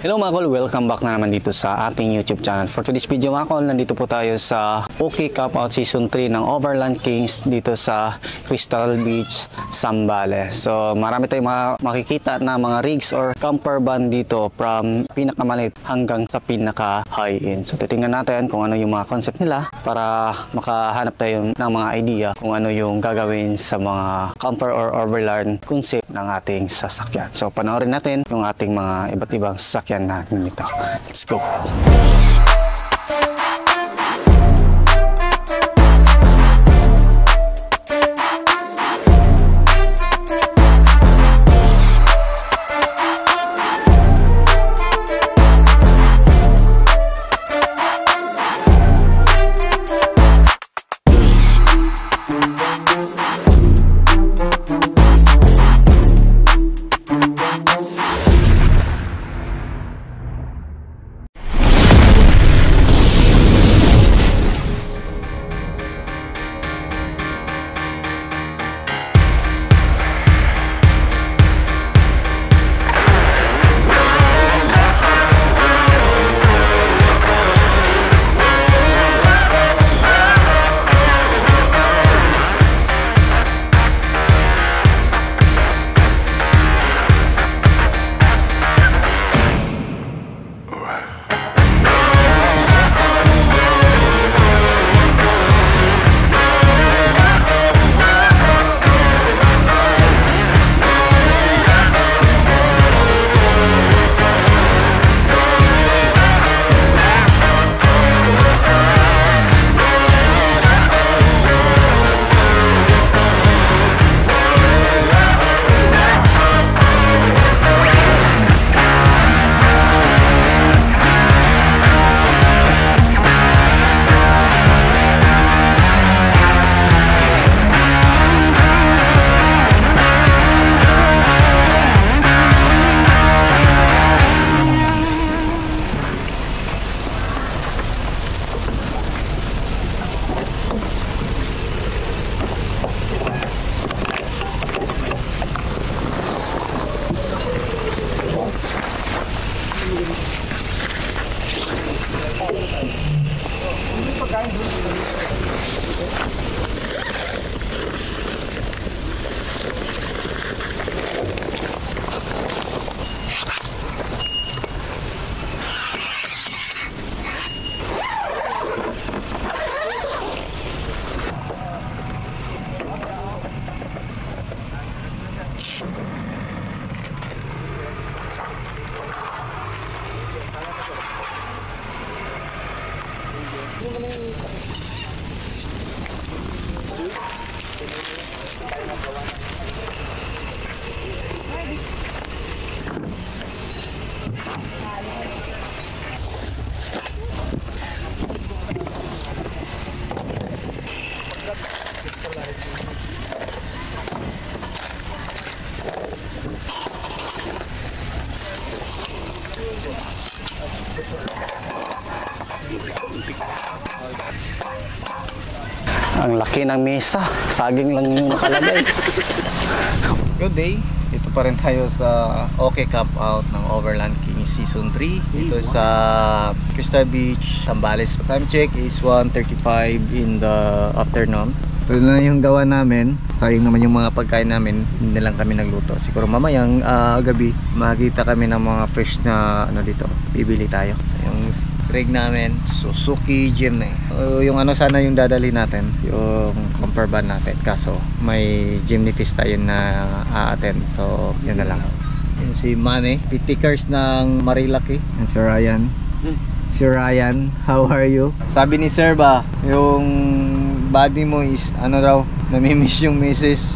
Hello mga kol, welcome back na naman dito sa ating YouTube channel. For today's video mga kol, nandito po tayo sa OK Cup Out Season 3 ng Overland Kings dito sa Crystal Beach, Zambales. So marami tayong makikita na mga rigs or camper van dito from pinakamaliit hanggang sa pinaka high end. So titingnan natin kung ano yung mga concept nila para makahanap tayo ng mga idea kung ano yung gagawin sa mga camper or overland concept ng ating sasakyan. So panoorin natin yung ating mga iba't ibang sasakyan natin nito. Let's go! Ang laki ng mesa, saging lang yung nakalagay. Good day, ito pa rin tayo sa OK Cup Out ng Overland Kings Season 3 dito sa Crystal Beach, Zambales. Time check is 1:35 in the afternoon. Ito na yung gawa namin. Sayang naman yung mga pagkain namin, hindi lang kami nagluto. Siguro mamayang gabi makita kami ng mga fresh na ano dito, bibili tayo. Yung rig namin, Suzuki Jimny. Yung ano sana yung dadali natin, yung camper van natin. Kaso may Jimny Pista yun na a-attend. So yun na lang. Yung si Manny, pitikers ng Marilaki. Yung si Ryan. Si Ryan, how are you? Sabi ni Sir ba, yung body mo is ano raw, namimiss yung missus.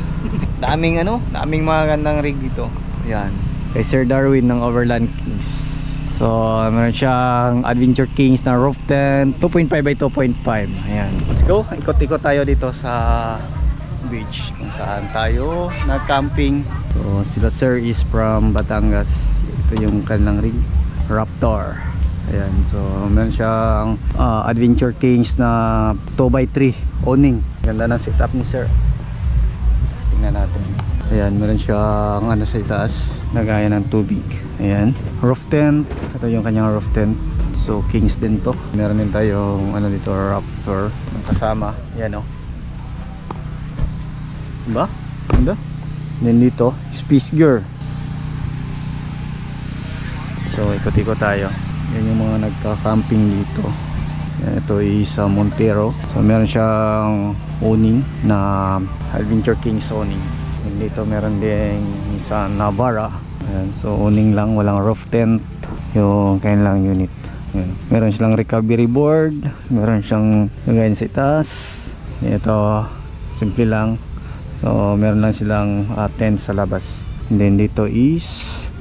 Daming daming mga gandang rig dito. Yan. Kay Sir Darwin ng Overland Kings. So meron siyang Adventure Kings na roof tent 2.5 by 2.5. Ayan, let's go, ikot-ikot tayo dito sa beach kung saan tayo nag-camping. So sila Sir is from Batangas. Ito yung kanilang rig, Raptor. Ayan, so meron siyang Adventure Kings na 2x3 owning. Ganda ng setup ni Sir. Tingnan natin. Ayan, meron siyang ano sa itaas, lagayan ng tubig. Ayan, roof tent. Ito yung kanyang roof tent. So Kings din to. Meron din tayong ano dito, Raptor kasama. Ayan o. Diba? Ganda. Then dito, Space Gear. So ikot-ikot tayo. Yan yung mga nagka-camping dito. Yan, ito is Montero. So meron siyang awning na Adventure Kings awning. And dito meron din Nissan Navara. Ayan, so awning lang, walang roof tent yung kanilang unit. Ayan. Meron silang recovery board, meron siyang lagayan sa itaas. Ito simple lang. So meron lang silang tent sa labas. And then dito is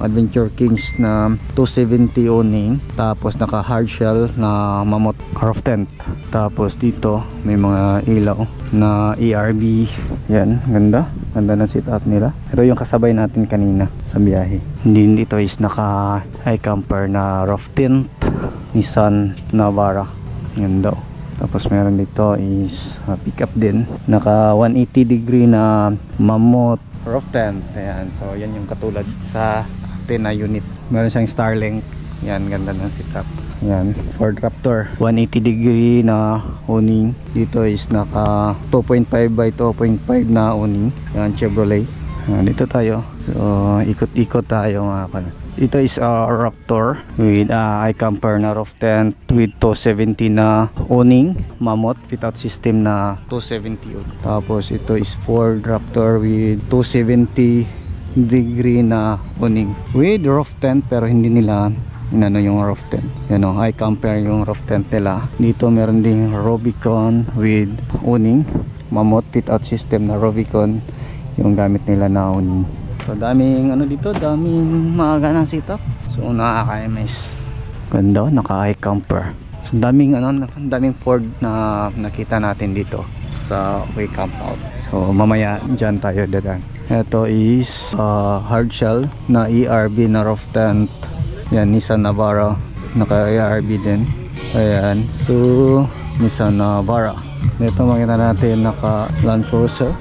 Adventure Kings na 270 awning, tapos naka hard shell na mammoth roof tent. Tapos dito may mga ilaw na ERB. Yan, ganda ng setup nila. Ito yung kasabay natin kanina sa biyahe. Hindi, dito is naka high camper na roof tent, Nissan Navara. Ganda. Tapos meron dito is pickup din, naka 180 degree na mammoth roof tent. Ayan, so yan yung katulad sa atin na unit. Meron siyang Starlink. Yan, ganda ng setup. Yan, Ford Raptor 180 degree na awning. Dito is naka 2.5 by 2.5 na awning. Yan, Chevrolet. Dito tayo, so ikot-ikot tayo mga pala. Ito is Raptor with iCamper na roof tent with 270 na awning, mammoth fit out system na 270. Tapos ito is Ford Raptor with 270 degree na awning with roof tent, pero hindi nila inano yung roof tent. Yan o, iCamper yung roof tent nila. Dito meron ding Rubicon with awning, mammoth fit out system na Rubicon yung gamit nila na awning. So daming ano dito, daming magaganang setup. So nakaka-MS. Ganda, naka iCamper. So daming ano, daming Ford na nakita natin dito sa way camp out. So mamaya dyan tayo dadaan. Ito is hard shell na ERB na roof tent. Yan, Nissan Navara, naka ERB din. Ayan, so Nissan Navara. Dito makita natin naka Land Cruiser.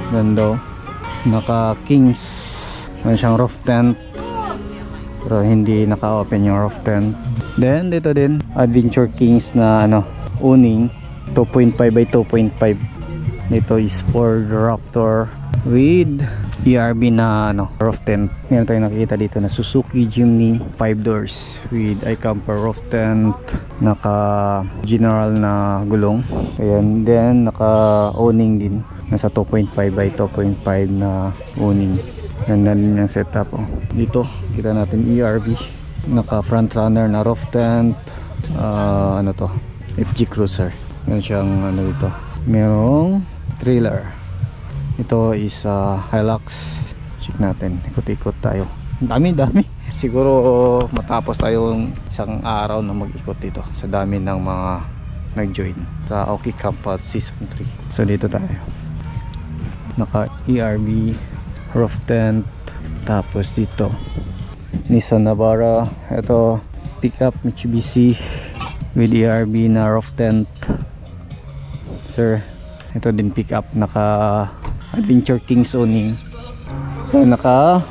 Ganda, naka Kings. Meron siyang roof tent, pero hindi naka-open yung roof tent. Then dito din Adventure Kings na ano, awning 2.5 by 2.5. Dito is Ford Raptor with ERB na ano, roof tent. Meron tayong nakikita dito na Suzuki Jimny 5 doors with iCamper roof tent, naka general na gulong. Ayan, then naka awning din, nasa 2.5 by 2.5 na awning. Ganda din yung setup. Dito kita natin ERB, naka front runner na roof tent. Ano to, FG Cruiser. Meron siyang ano dito, merong trailer. Ito is Hilux. Check natin, ikot-ikot tayo. Dami siguro matapos tayong isang araw na mag-ikot dito sa dami ng mga nag-join sa OK Camp Out Season 3. So dito tayo, naka ERB roof tent. Tapos dito Nissan Navara. Ito pickup Mitsubishi with ERB na roof tent. Sir, ito din pickup, naka Adventure Kings awning. So, naka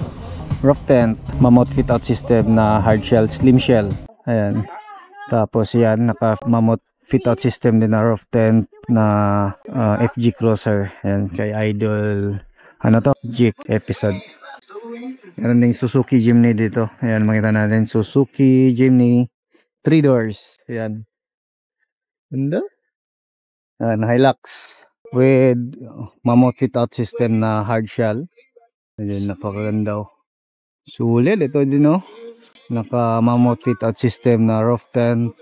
roof tent, mammoth fit out system na hard shell, slim shell. Ayan. Tapos yan, naka mammoth fit out system din na roof tent na FG Cruiser. Ayan, kay Idol ano to, Jeep episode. Meron ding Suzuki Jimny dito. Ayan, makita natin Suzuki Jimny 3 doors. Ayan, ganda. Hilux with mammoth fit out system na hard shell. Ayan, napakaganda. Sulit ito din, no? Naka mammoth fit out system na roof tent.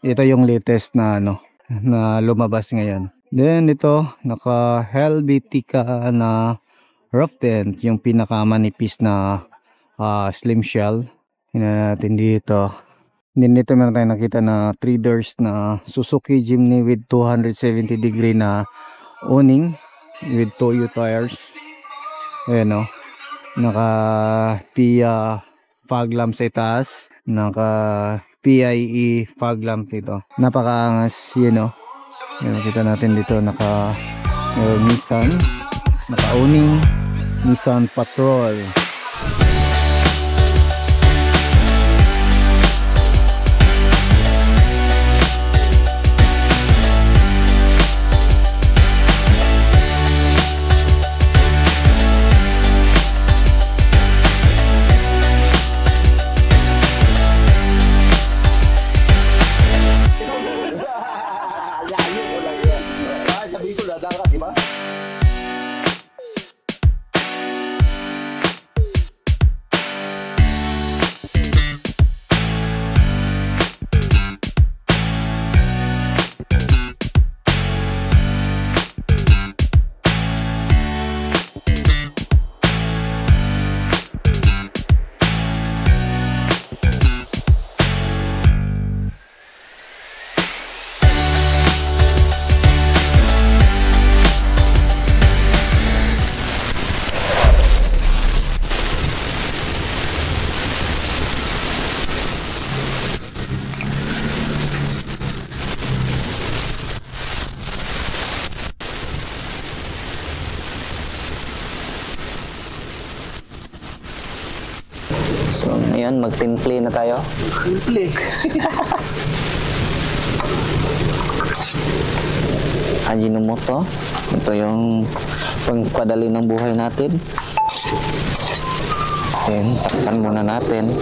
Ito yung latest na ano, na lumabas ngayon. Then ito naka Helvetica na roof tent, yung pinakamanipis na slim shell. Tingnan natin dito. Then dito meron tayong nakita na 3 doors na Suzuki Jimny with 270 degree na awning with Toyo tires. Ayan, no? Naka PIA fog lamp sa itaas, naka PIE fog lamp dito. Napakaangas, yun, no? Ayan, nakita natin dito naka Nissan nakauning Nissan Patrol. So, ngayon, magtimple na tayo. Simple. Ajinomoto. Ito yung pangpadali ng buhay natin. Then, takpan muna natin.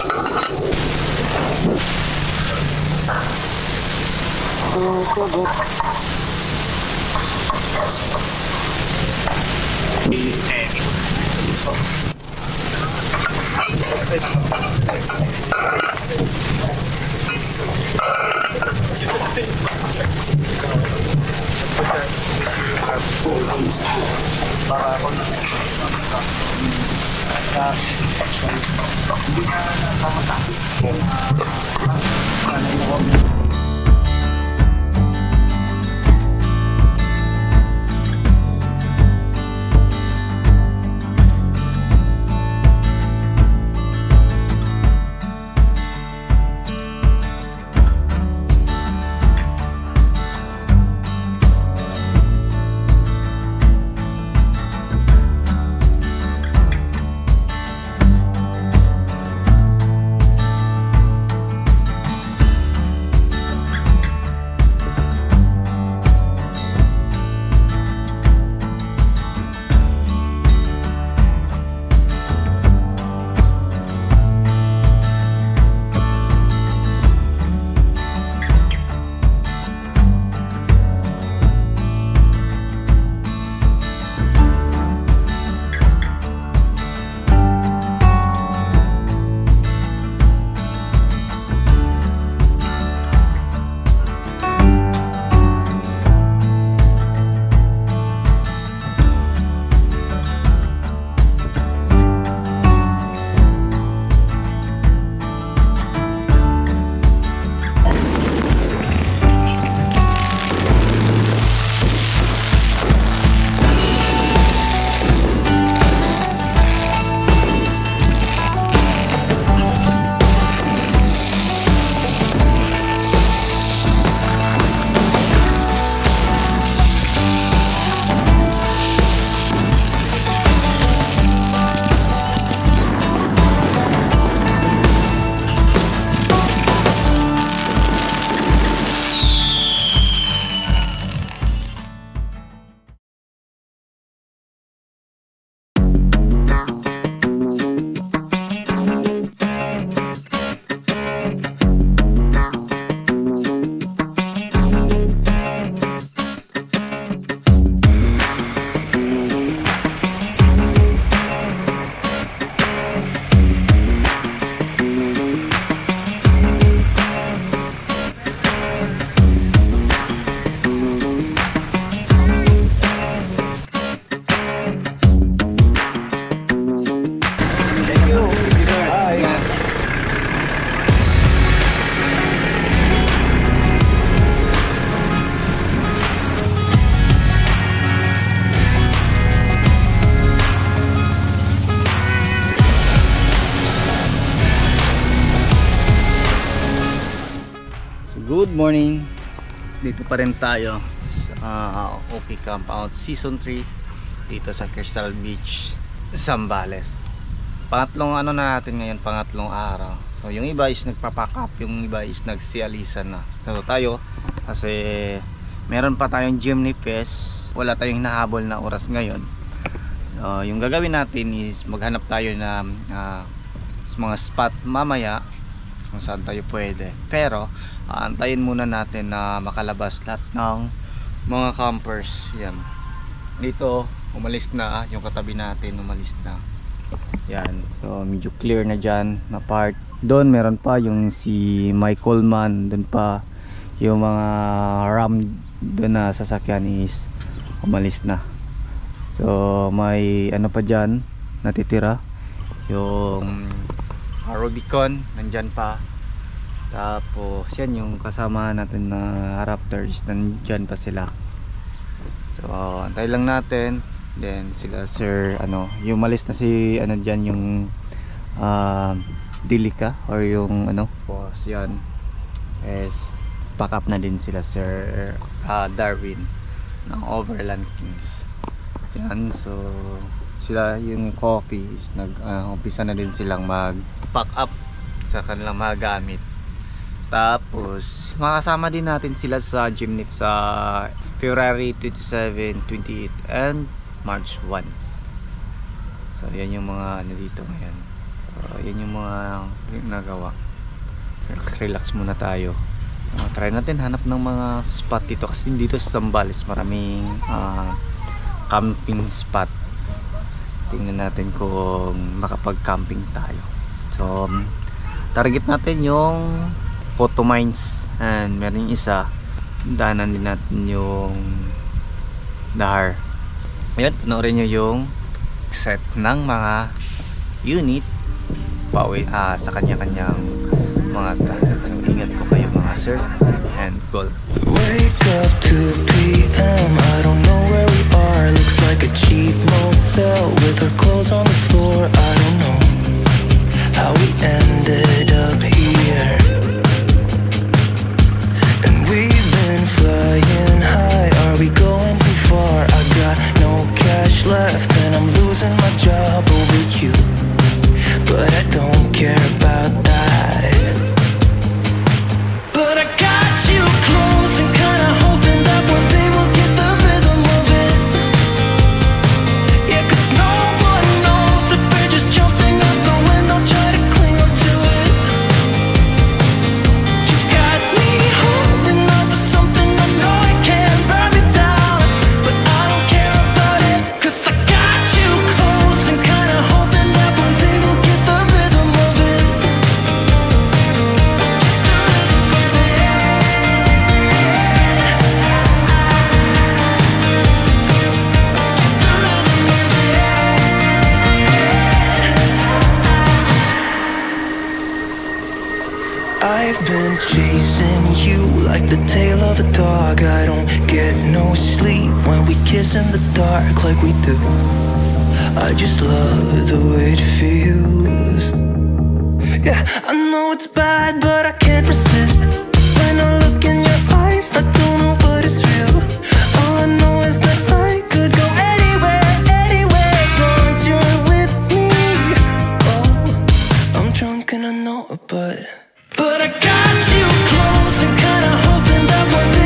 Good morning. Dito pa rin tayo sa OK Campout Season 3 dito sa Crystal Beach, Zambales. Pangatlong ano na natin ngayon, pangatlong araw. So yung iba is nagpa-pack up, yung iba is nagsialisan na. So tayo, kasi meron pa tayong Jimny Fest, wala tayong nahabol na oras ngayon. Yung gagawin natin is maghanap tayo na mga spot mamaya kung saan tayo pwede. Pero antayin muna natin na makalabas lahat ng mga campers. Yan. Dito umalis na, yung katabi natin umalis na. Yan. So medyo clear na dyan na part. Doon meron pa yung si Michael Man. Doon pa yung mga ram doon na sasakyan is umalis na. So may ano pa dyan natitira, yung Rubicon nandyan pa. Tapos yan yung kasama natin na Raptors, nandyan pa sila. So antay lang natin. Then sila sir ano, yung malis na si ano dyan, yung Dilica or yung ano, boss yan is pack up na din sila sir Darwin ng Overland Kings. Yan, so sila yung coffee is umpisa na din silang mag pack up sa kanilang mga gamit. Tapos makasama din natin sila sa Jimny sa February 27, 28 and March 1. So yan yung mga ano dito ngayon. So yan yung mga nagawa. Relax muna tayo. Try natin hanap ng mga spot dito kasi dito sa Zambales maraming camping spot. Tingnan natin kung makapag-camping tayo. So target natin yung Photo Mines, and meron yung isa daanan din natin yung Dahar. Ayan, panoorin nyo yung set ng mga unit sa kanya-kanyang mga daan. So ingat po kayo mga sir, and goal. Wake up 2 p.m. I don't know where we are. Looks like a cheap motel with our clothes on the floor. I don't know how we ended up here. And we've been flying high. Are we going too far? I got no cash left and I'm losing my job over you. But I don't care about that. But I got you close and kinda hoping that one day we'll get the rhythm of it. Yeah, 'cause no one knows if we're just jumping out the window, try to cling on to it. You got me holding on to something I know I can't burn me down, but I don't care about it, 'cause I got you close and kinda hoping that one day we'll get the rhythm of it. I've been chasing you like the tail of a dog. I don't get no sleep when we kiss in the dark like we do. I just love the way it feels. Yeah, I know it's bad, but I can't resist. When I look in your eyes, I don't know what is real. All I know is that I could go anywhere, anywhere, as long as you're with me. Oh, I'm drunk and I know it, but I got you close and kinda hoping that one day